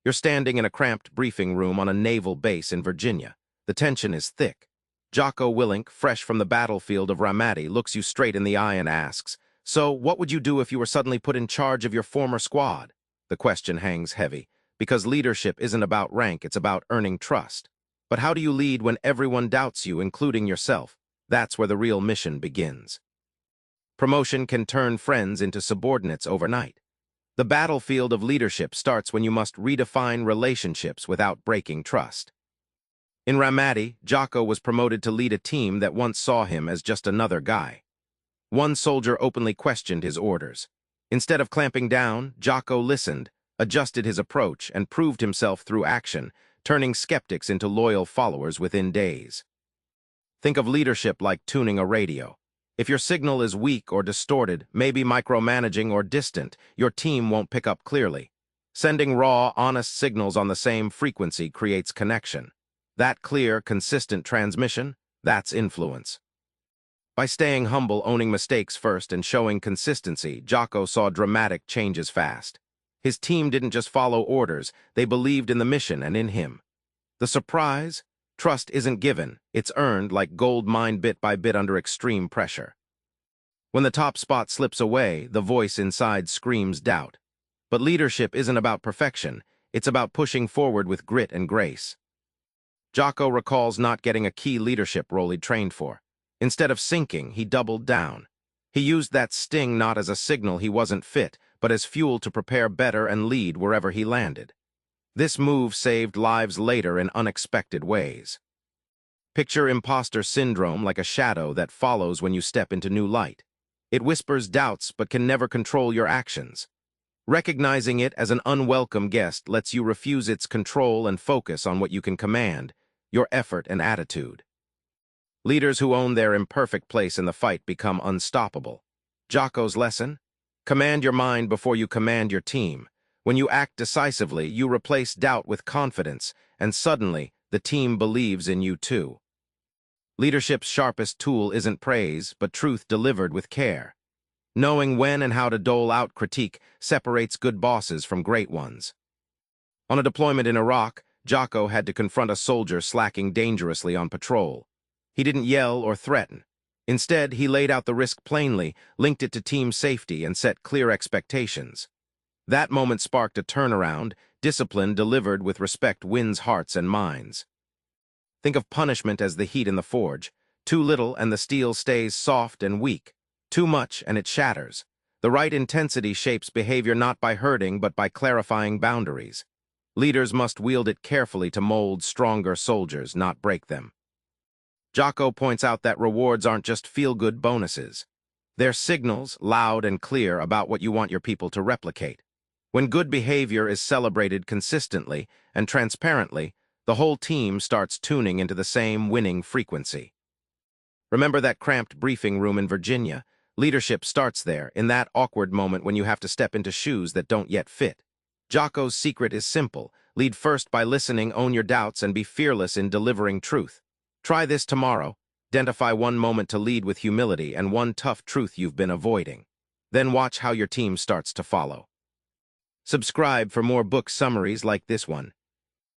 You're standing in a cramped briefing room on a naval base in Virginia. The tension is thick. Jocko Willink, fresh from the battlefield of Ramadi, looks you straight in the eye and asks, "So, what would you do if you were suddenly put in charge of your former squad?" The question hangs heavy, because leadership isn't about rank, it's about earning trust. But how do you lead when everyone doubts you, including yourself? That's where the real mission begins. Promotion can turn friends into subordinates overnight. The battlefield of leadership starts when you must redefine relationships without breaking trust. In Ramadi, Jocko was promoted to lead a team that once saw him as just another guy. One soldier openly questioned his orders. Instead of clamping down, Jocko listened, adjusted his approach, and proved himself through action, turning skeptics into loyal followers within days. Think of leadership like tuning a radio. If your signal is weak or distorted, maybe micromanaging or distant, your team won't pick up clearly. Sending raw, honest signals on the same frequency creates connection. That clear, consistent transmission, that's influence. By staying humble, owning mistakes first, and showing consistency, Jocko saw dramatic changes fast. His team didn't just follow orders, they believed in the mission and in him. The surprise? Trust isn't given, it's earned like gold mined bit by bit under extreme pressure. When the top spot slips away, the voice inside screams doubt. But leadership isn't about perfection, it's about pushing forward with grit and grace. Jocko recalls not getting a key leadership role he'd trained for. Instead of sinking, he doubled down. He used that sting not as a signal he wasn't fit, but as fuel to prepare better and lead wherever he landed. This move saved lives later in unexpected ways. Picture imposter syndrome like a shadow that follows when you step into new light. It whispers doubts but can never control your actions. Recognizing it as an unwelcome guest lets you refuse its control and focus on what you can command, your effort and attitude. Leaders who own their imperfect place in the fight become unstoppable. Jocko's lesson? Command your mind before you command your team. When you act decisively, you replace doubt with confidence, and suddenly, the team believes in you too. Leadership's sharpest tool isn't praise, but truth delivered with care. Knowing when and how to dole out critique separates good bosses from great ones. On a deployment in Iraq, Jocko had to confront a soldier slacking dangerously on patrol. He didn't yell or threaten. Instead, he laid out the risk plainly, linked it to team safety, and set clear expectations. That moment sparked a turnaround. Discipline delivered with respect wins hearts and minds. Think of punishment as the heat in the forge. Too little and the steel stays soft and weak. Too much and it shatters. The right intensity shapes behavior not by hurting but by clarifying boundaries. Leaders must wield it carefully to mold stronger soldiers, not break them. Jocko points out that rewards aren't just feel-good bonuses. They're signals, loud and clear, about what you want your people to replicate. When good behavior is celebrated consistently and transparently, the whole team starts tuning into the same winning frequency. Remember that cramped briefing room in Virginia? Leadership starts there, in that awkward moment when you have to step into shoes that don't yet fit. Jocko's secret is simple. Lead first by listening, own your doubts, and be fearless in delivering truth. Try this tomorrow. Identify one moment to lead with humility and one tough truth you've been avoiding. Then watch how your team starts to follow. Subscribe for more book summaries like this one.